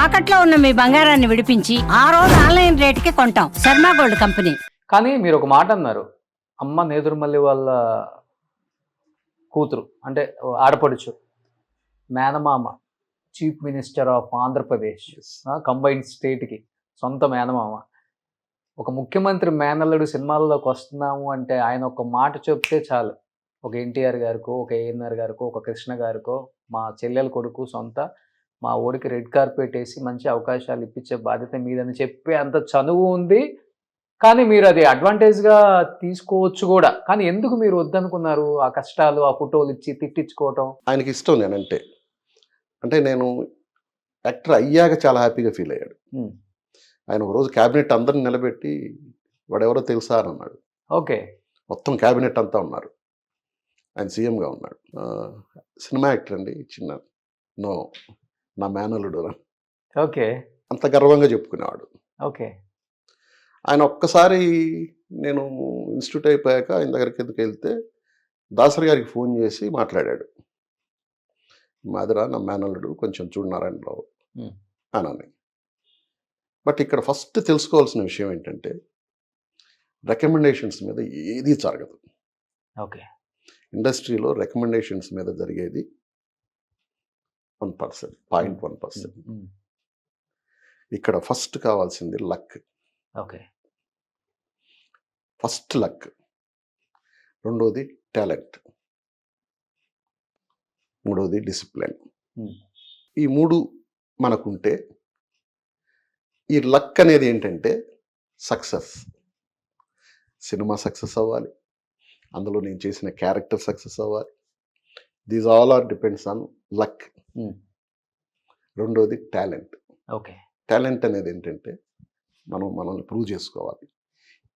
తాకట్లో ఉన్న మీ బంగారాన్ని విడిపించి ఆ రోజు ఆన్లైన్ రేటుకి కొంటాం. Sharma gold company. కానీ మీరు ఒక మాట అన్నారు, అమ్మ నేదురుమల్లి వాళ్ళ కూతురు అంటే ఆడపడుచు, మేనమామ chief minister of Andhra Pradesh, combined స్టేట్కి సొంత మేనమామ. ఒక ముఖ్యమంత్రి మేనల్లుడు సినిమాల్లోకి వస్తున్నాము అంటే ఆయన ఒక మాట చెప్తే చాలు, ఒక ఎన్టీఆర్ గారికో, ఒక ఏఎన్ఆర్ గారికో, ఒక కృష్ణ గారికో, మా చెల్లెల కొడుకు సొంత, మా ఊరికి రెడ్ కార్పెట్ వేసి మంచి అవకాశాలు ఇప్పించే బాధ్యత మీదని చెప్పే అంత చనువు ఉంది. కానీ మీరు అది అడ్వాంటేజ్గా తీసుకోవచ్చు కూడా. కానీ ఎందుకు మీరు వద్దనుకున్నారు? ఆ కష్టాలు, ఆ ఫోటోలు ఇచ్చి తిట్టించుకోవటం. ఆయనకి ఇష్టం నేనంటే. అంటే నేను యాక్టర్ అయ్యాక చాలా హ్యాపీగా ఫీల్ అయ్యాడు. ఆయన ఒకరోజు క్యాబినెట్ అందరిని నిలబెట్టి వాడెవరో తెలుసా అని అన్నాడు. ఓకే. మొత్తం క్యాబినెట్ అంతా ఉన్నారు, ఆయన సీఎంగా ఉన్నాడు. సినిమా యాక్టర్ అండి, చిన్న నో నా మేనల్లుడు ఓకే. అంత గర్వంగా చెప్పుకునేవాడు. ఓకే. ఆయన ఒక్కసారి నేను ఇన్స్టిట్యూట్ అయిపోయాక ఆయన దగ్గరికి ఎందుకు వెళ్తే దాసరి గారికి ఫోన్ చేసి మాట్లాడాడు. మాదిరా నా మేనల్లుడు కొంచెం చూడనారాయణలో అని. బట్ ఇక్కడ ఫస్ట్ తెలుసుకోవాల్సిన విషయం ఏంటంటే రికమెండేషన్స్ మీద ఏది జరగదు. ఓకే. ఇండస్ట్రీలో రికమెండేషన్స్ మీద జరిగేది 1%, 0.1%. ఇక్కడ ఫస్ట్ కావాల్సింది లక్. ఓకే. ఫస్ట్ లక్, రెండోది టాలెంట్, మూడోది డిసిప్లిన్. ఈ మూడు మనకుంటే ఈ లక్ అనేది ఏంటంటే సక్సెస్. సినిమా సక్సెస్ అవ్వాలి, అందులో నేను చేసిన క్యారెక్టర్ సక్సెస్ అవ్వాలి. These all are depends on luck. రెండోది టాలెంట్. ఓకే. టాలెంట్ అనేది ఏంటంటే మనల్ని ప్రూవ్ చేసుకోవాలి.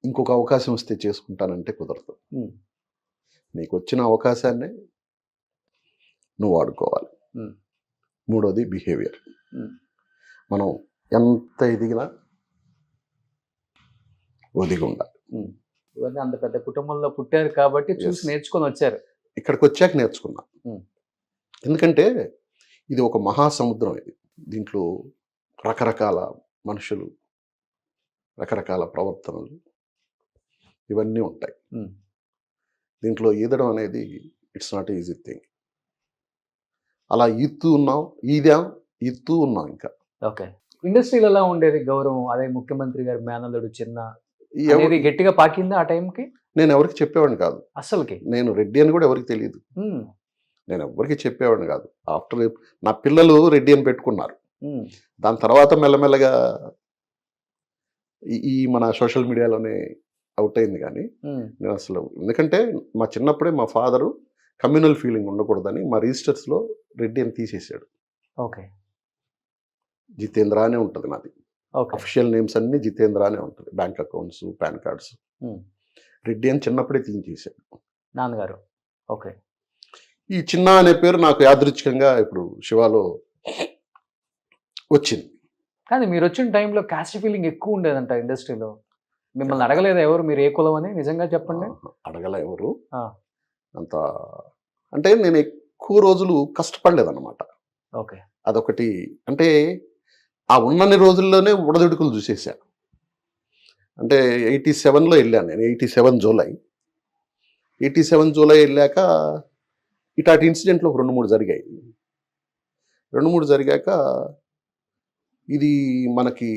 ఇంకొక అవకాశం వస్తే చేసుకుంటానంటే కుదరదు. నీకు వచ్చిన అవకాశాన్ని నువ్వు వాడుకోవాలి. మూడోది బిహేవియర్. మనం ఎంత ఎదిగినా ఒదిగి ఉండాలి. ఇవన్నీ అంత పెద్ద కుటుంబంలో పుట్టారు కాబట్టి చూసి నేర్చుకొని వచ్చారు. ఇక్కడికి వచ్చాక నేర్చుకున్నా. ఎందుకంటే ఇది ఒక మహాసముద్రం. ఇది దీంట్లో రకరకాల మనుషులు, రకరకాల ప్రవర్తనలు ఇవన్నీ ఉంటాయి. దీంట్లో ఈదడం అనేది ఇట్స్ నాట్ ఈజీ థింగ్. అలా ఈదుతూ ఉన్నాం ఇంకా. ఓకే. ఇండస్ట్రీలో ఎలా ఉండేది గౌరవం? అదే ముఖ్యమంత్రి గారి మేనల్లుడు చిన్న అనేది గట్టిగా పాకిందా ఆ టైంకి? నేను ఎవరికి చెప్పేవాడిని కాదు అసలుకి. నేను రెడ్డి అని కూడా ఎవరికి తెలియదు. నేను ఎవరికి చెప్పేవాడిని కాదు. ఆఫ్టర్ నా పిల్లలు రెడ్డి అని పెట్టుకున్నారు. దాని తర్వాత మెల్లమెల్లగా ఈ మన సోషల్ మీడియాలోనే అవుట్ అయింది. కానీ నేను అసలు, ఎందుకంటే మా చిన్నప్పుడే మా ఫాదరు కమ్యూనల్ ఫీలింగ్ ఉండకూడదని మా రిజిస్టర్స్లో రెడ్డి అని తీసేసాడు. ఓకే. జితేంద్ర అనే ఉంటుంది నాది. అఫిషియల్ నేమ్స్ అన్ని జితేంద్ర అనే ఉంటుంది. Bank accounts, pan cards. Reddy అని చిన్నప్పుడే తీసేసాడు నాన్నగారు. ఓకే. ఈ చిన్న అనే పేరు నాకు యాదృచ్ఛికంగా ఇప్పుడు శివాలో వచ్చింది. కానీ మీరు వచ్చిన టైంలో క్యాస్ట్ ఫీలింగ్ ఎక్కువ ఉండేదంట ఇండస్ట్రీలో. మిమ్మల్ని అడగలేదా ఎవరు మీరు ఏ కులం అని? నిజంగా చెప్పండి. అడగల ఎవరు అంత. అంటే నేను ఎక్కువ రోజులు కష్టపడలేదన్నమాట. ఓకే. అదొకటి. అంటే ఆ ఉన్నన్ని రోజుల్లోనే ఉడదుడుకులు చూసేసా. అంటే 87లో వెళ్ళాను నేను. 87 జూలై. 87 జూలై వెళ్ళాక ఇటాటి ఇన్సిడెంట్లు ఒక 2-3 జరిగాయి. 2-3 జరిగాక ఇది మనకి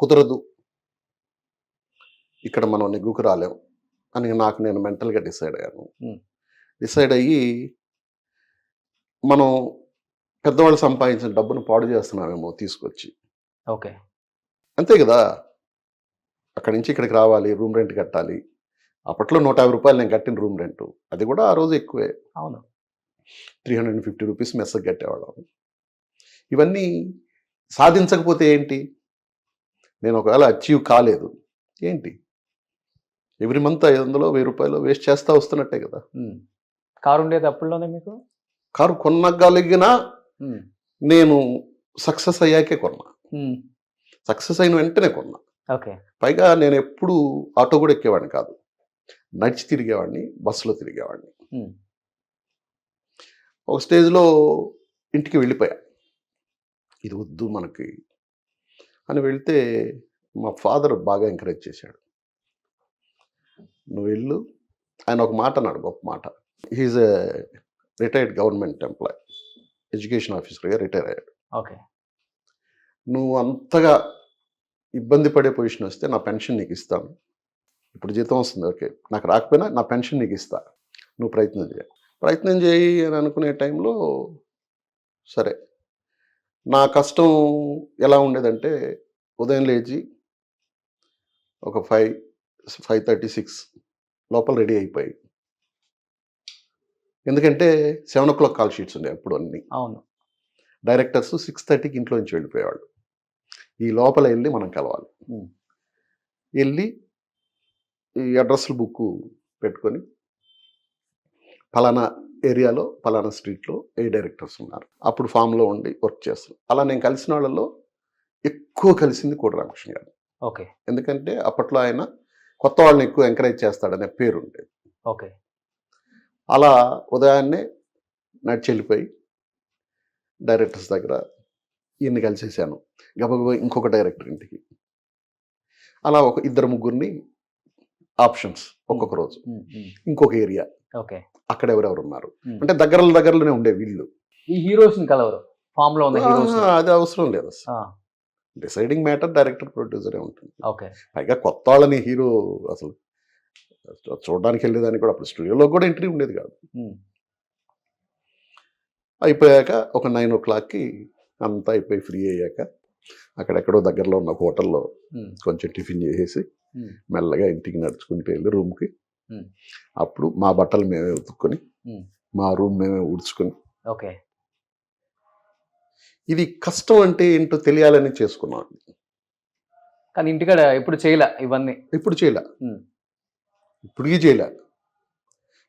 కుదరదు, ఇక్కడ మనం నెగ్గుకు రాలేం అని నాకు నేను మెంటల్గా డిసైడ్ అయ్యాను. డిసైడ్ అయ్యి మనం పెద్దవాళ్ళు సంపాదించిన డబ్బును పాడు చేస్తున్నామేమో తీసుకొచ్చి. ఓకే. అంతే కదా. అక్కడి నుంచి ఇక్కడికి రావాలి, రూమ్ రెంట్ కట్టాలి. అప్పట్లో 150 రూపాయలు నేను కట్టిన రూమ్ రెంట్. అది కూడా ఆ రోజు ఎక్కువే. అవును. 350 రూపీస్ మెస్సకి కట్టేవాళ్ళం. ఇవన్నీ సాధించకపోతే ఏంటి? నేను ఒకవేళ అచీవ్ కాలేదు ఏంటి? ఎవ్రీ మంత్ 500, 1000 రూపాయలు వేస్ట్ చేస్తూ వస్తున్నట్టే కదా. కారు ఉండేది అప్పుడులోనే మీకు? కారు కొనగలిగినా నేను సక్సెస్ అయ్యాకే కొన్నా. సక్సెస్ అయిన వెంటనే కొన్నా. ఓకే. పైగా నేను ఎప్పుడు ఆటో కూడా ఎక్కేవాడిని కాదు, నడిచి తిరిగేవాడిని, బస్సులో తిరిగేవాడిని. ఒక స్టేజ్లో ఇంటికి వెళ్ళిపోయా. ఇది వద్దు మనకి అని వెళ్తే మా ఫాదర్ బాగా ఎంకరేజ్ చేశాడు. నువ్వు వెళ్ళు. ఆయన ఒక మాట అన్నాడు, గొప్ప మాట. హీఈస్ ఎ రిటైర్డ్ గవర్నమెంట్ ఎంప్లాయ్, ఎడ్యుకేషన్ ఆఫీసర్గా రిటైర్ అయ్యాడు. ఓకే. నువ్వు అంతగా ఇబ్బంది పడే పొజిషన్ వస్తే నా పెన్షన్ నీకు ఇస్తాను. ఇప్పుడు జీతం వస్తుంది, ఓకే, నాకు రాకపోయినా నా పెన్షన్ నీకు ఇస్తా, నువ్వు ప్రయత్నం చేయి అని అనుకునే టైంలో సరే. నా కష్టం ఎలా ఉండేదంటే ఉదయం లేచి ఒక 5:36 లోపల రెడీ అయిపోయి, ఎందుకంటే 7 o'clock కాల్ షీట్స్ ఉండేవి అప్పుడు అన్నీ. అవును. డైరెక్టర్స్ 6:30కి ఇంట్లో నుంచి వెళ్ళిపోయేవాళ్ళు. ఈ లోపల వెళ్ళి మనం కలవాలి. వెళ్ళి ఈ అడ్రస్ల బుక్ పెట్టుకొని ఫలానా ఏరియాలో ఫలానా స్ట్రీట్లో ఏ డైరెక్టర్స్ ఉన్నారు, అప్పుడు ఫామ్లో ఉండి వర్క్ చేస్తున్నాం. అలా నేను కలిసిన వాళ్ళలో ఎక్కువ కలిసింది కోట రామకృష్ణ గారు. ఓకే. ఎందుకంటే అప్పట్లో ఆయన కొత్త వాళ్ళని ఎక్కువ ఎంకరేజ్ చేస్తాడనే పేరు ఉండేది. ఓకే. అలా ఉదయాన్నే నడిచి వెళ్ళిపోయి డైరెక్టర్స్ దగ్గర ఈయన్ని కలిసేసాను. గబగబా ఇంకొక డైరెక్టర్ ఇంటికి, అలా ఒక 2-3 ఆప్షన్స్ ఒక్కొక్క రోజు. ఇంకొక ఏరియా, ఓకే, అక్కడ ఎవరెవరు ఉన్నారు అంటే దగ్గరలోనే ఉండే వీళ్ళు. ఈ హీరోస్ని కలవరు, ఫామ్ లో ఉన్న హీరోస్. అది అవసరం లేదు అసలు. డిసైడింగ్ మ్యాటర్ డైరెక్టర్ ప్రొడ్యూసరే ఉంటుంది. ఓకే. పైగా కొత్త వాళ్ళని హీరో అసలు చూడడానికి వెళ్ళేదానికి కూడా అప్పుడు స్టూడియోలో కూడా ఎంట్రీ ఉండేది కాదు. అయిపోయాక ఒక 9 o'clockకి అంతా అయిపోయి ఫ్రీ అయ్యాక అక్కడెక్కడో దగ్గరలో ఉన్న హోటల్లో కొంచెం టిఫిన్ చేసేసి మెల్లగా ఇంటికి నడుచుకుంటూ వెళ్ళి రూమ్కి. అప్పుడు మా బట్టలు మేమే ఉతుక్కొని మా రూమ్ మేమే ఊడ్చుకొని, ఓకే, ఇది కష్టం అంటే ఏంటో తెలియాలని చేసుకున్నాం. కానీ ఇంటికాడ ఎప్పుడు చేయలే ఇవన్నీ. ఇప్పుడు చేయలే, ఇప్పటికీ చేయలే.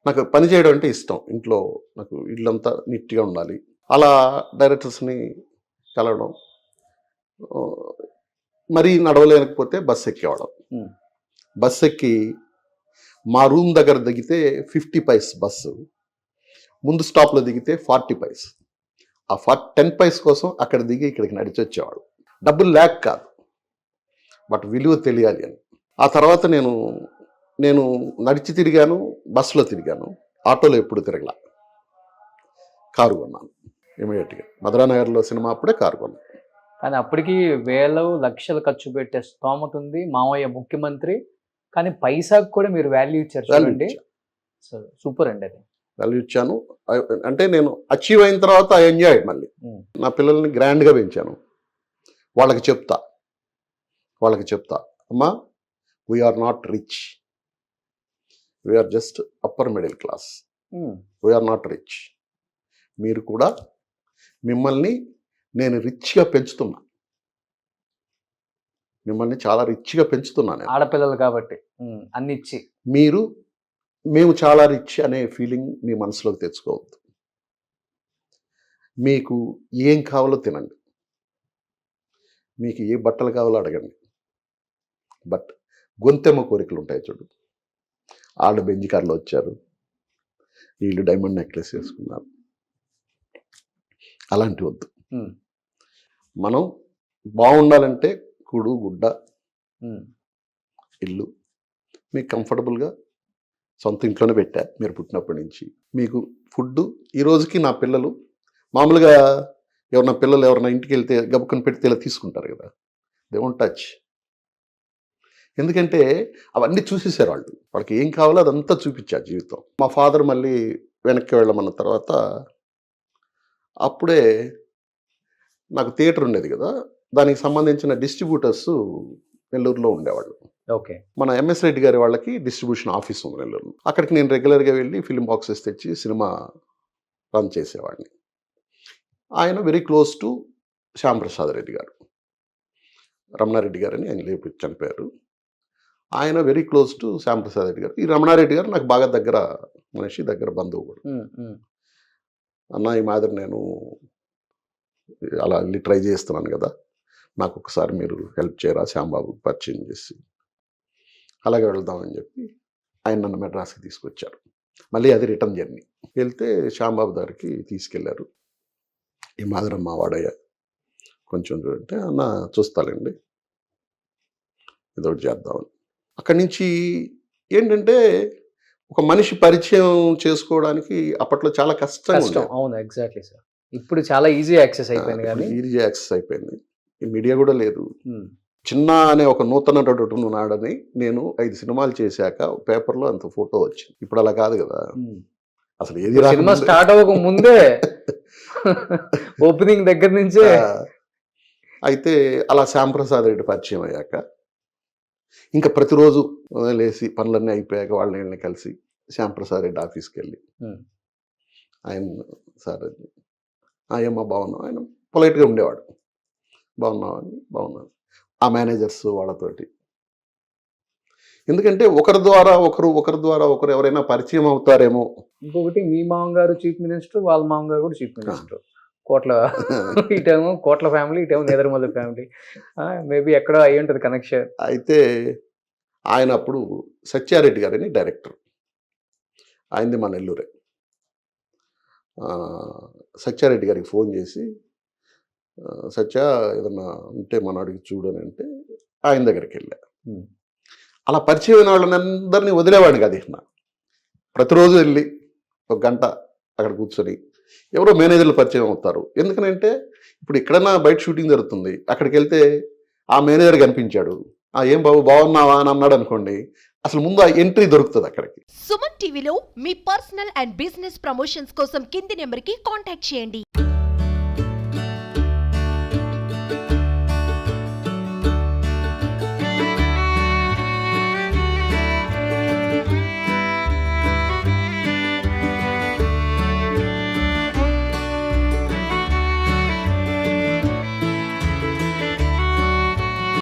నాకు పని చేయడం అంటే ఇష్టం. ఇంట్లో నాకు ఇల్లంతా నీట్గా ఉండాలి. అలా డైరెక్టర్స్ని కలవడం, మరీ నడవలేకపోతే బస్సు ఎక్కేవాళ్ళం. బస్సు ఎక్కి మా రూమ్ దగ్గర దిగితే 50 పైస్ బస్సు, ముందు స్టాప్లో దిగితే 40 పైస్. ఆ 10 పైస్ కోసం అక్కడ దిగి ఇక్కడికి నడిచి వచ్చేవాడు. డబ్బులు లేక కాదు, బట్ విలువ తెలియాలి అని. ఆ తర్వాత నేను నడిచి తిరిగాను, బస్సులో తిరిగాను, ఆటోలో ఎప్పుడు తిరగల. కారు కొన్నాను ఇమీడియట్గా. మధురానగర్లో సినిమా అప్పుడే కారు కొన్నాను. కానీ అప్పటికి వేలు లక్షలు ఖర్చు పెట్టే స్తోమత ఉంది, మామయ్య ముఖ్యమంత్రి, కానీ పైసాకు కూడా మీరు వాల్యూ ఇచ్చారు చూడండి. సూపర్ అండి. అది వాల్యూ ఇచ్చాను. అంటే నేను అచీవ్ అయిన తర్వాత ఐ ఎంజాయ్. మళ్ళీ నా పిల్లల్ని గ్రాండ్గా పెంచాను. వాళ్ళకి చెప్తా అమ్మా, we're not rich, we're just upper middle class, we're not rich. మీరు కూడా, మిమ్మల్ని నేను రిచ్గా పెంచుతున్నా, మిమ్మల్ని చాలా రిచ్గా పెంచుతున్నాను. ఆడపిల్లలు కాబట్టి అన్ని ఇచ్చి మేము చాలా రిచ్ అనే ఫీలింగ్ మీ మనసులోకి తెచ్చుకోవద్దు. మీకు ఏం కావాలో తినండి, మీకు ఏ బట్టలు కావాలో అడగండి, బట్ గొంతెమ్మ కోరికలు ఉంటాయి చూడు. వాళ్ళు బెంజ్ కార్లో వచ్చారు, వీళ్ళు డైమండ్ నెక్లెస్ వేసుకున్నారు, అలాంటి వద్దు. మనం బాగుండాలంటే కూడు గుడ్డ ఇల్లు మీకు కంఫర్టబుల్గా సొంత ఇంట్లోనే పెట్టా. మీరు పుట్టినప్పటి నుంచి మీకు ఫుడ్. ఈ రోజుకి నా పిల్లలు మామూలుగా ఎవరన్నా ఇంటికి వెళ్తే గబుక్కని పెడితే ఇలా తీసుకుంటారు కదా, దే వోంట్ టచ్. ఎందుకంటే అవన్నీ చూసేసారు వాళ్ళు. వాళ్ళకి ఏం కావాలో అదంతా చూపించారు జీవితం. మా ఫాదర్ మళ్ళీ వెనక్కి వెళ్ళమన్న తర్వాత అప్పుడే నాకు థియేటర్ ఉండేది కదా, దానికి సంబంధించిన డిస్ట్రిబ్యూటర్స్ నెల్లూరులో ఉండేవాళ్ళు. ఓకే. మన ఎంఎస్ రెడ్డి గారి వాళ్ళకి డిస్ట్రిబ్యూషన్ ఆఫీస్ ఉంది నెల్లూరు. అక్కడికి నేను రెగ్యులర్గా వెళ్ళి ఫిలిం బాక్సెస్ తెచ్చి సినిమా రన్ చేసేవాడిని. ఆయన very close to Shyamprasad Reddy గారు, రమణారెడ్డి గారు అని ఆయన లేపు చనిపోయారు. ఆయన very close to Shyamprasad Reddy గారు. ఈ రమణారెడ్డి గారు నాకు బాగా దగ్గర మనిషి, దగ్గర బంధువు కూడా. అన్న, ఈ మాదిరి నేను అలా వెళ్ళి ట్రై చేస్తున్నాను కదా, నాకు ఒకసారి మీరు హెల్ప్ చేయరా, శ్యాంబాబు పరిచయం చేసి. అలాగే వెళ్దామని చెప్పి ఆయన నన్ను మెడ్రాస్కి తీసుకొచ్చారు. మళ్ళీ అది రిటర్న్ జర్నీ. వెళ్తే శ్యాంబాబు దగ్గరికి తీసుకెళ్లారు. ఈ మాదిరమ్మ వాడయ్య కొంచెం చూడంటే అన్న చూస్తాలండి, ఇదొకటి చేద్దామని. అక్కడి నుంచి ఏంటంటే ఒక మనిషి పరిచయం చేసుకోవడానికి అప్పట్లో చాలా కష్టంగా కష్టం. ఉండేది. అవును, ఎగ్జాక్ట్లీ సార్. ఇప్పుడు చాలా ఈజీ యాక్సెస్ అయిపోయింది కానీ ఈజీ యాక్సెస్ అయిపోయింది. ఈ మీడియా కూడా లేదు. ఉమ్, చిన్న అనే ఒక నూతన నటుడు నాడని నేను 5 సినిమాలు చేశాక పేపర్లో అంత ఫోటో వచ్చింది. ఇప్పుడు అలా కాదు కదా, ఉమ్. అసలు ఏది సినిమా రాకముందే- స్టార్ట్ అవ్వక ముందే ఓపెనింగ్ దగ్గర నుంచే ఆ, అయితే అలా శ్యాంప్రసాద్ రెడ్డి పరిచయం అయ్యాక ఇంకా ప్రతిరోజు లేచి పనులన్నీ అయిపోయాక వాళ్ళని కలిసి శ్యాంప్రసాద్ రెడ్డి ఆఫీస్కి వెళ్ళి ఉమ్, ఆయన సార్ ఏమ్మా బాగున్నావు, ఆయన పొలైట్గా ఉండేవాడు. బాగున్నావు అని, బాగున్నాను ఆ మేనేజర్స్ వాళ్ళతోటి. ఎందుకంటే ఒకరి ద్వారా ఒకరు ఎవరైనా పరిచయం అవుతారేమో. ఇంకొకటి మీ మామగారు చీఫ్ మినిస్టర్, వాళ్ళ మామగారు కూడా చీఫ్ మినిస్టర్. కోట్ల ఇటేమో కోట్ల ఫ్యామిలీ, ఇటేమో నేదరమల్ల ఫ్యామిలీ. మేబీ ఎక్కడో అయి ఉంటుంది కనెక్షన్. అయితే ఆయన అప్పుడు సత్యారెడ్డి గారని డైరెక్టర్, ఆయనది మా నెల్లూరే. సత్యారెడ్డి గారికి ఫోన్ చేసి సత్య ఏదన్నా ఉంటే మన అడిగి చూడని అంటే ఆయన దగ్గరికి వెళ్ళా. ఉమ్, అలా పరిచయం అయిన వాళ్ళని అందరినీ వదిలేవాడిని కాదు. ఈయన ప్రతిరోజు వెళ్ళి ఒక గంట అక్కడ కూర్చొని ఎవరో మేనేజర్లు పరిచయం అవుతారు. ఎందుకనంటే ఇప్పుడు ఎక్కడన్నా బయట షూటింగ్ జరుగుతుంది, అక్కడికి వెళ్తే ఆ మేనేజర్ కనిపించాడు, ఏం బాబు బాగున్నావా అని అన్నాడు అనుకోండి, అసలు ముందు ఆ ఎంట్రీ దొరుకుతుంది అక్కడికి. సుమన్ టీవీలో మీ పర్సనల్ అండ్ బిజినెస్ ప్రమోషన్స్ కోసం కింది నెంబర్కి కాంటాక్ట్ చేయండి.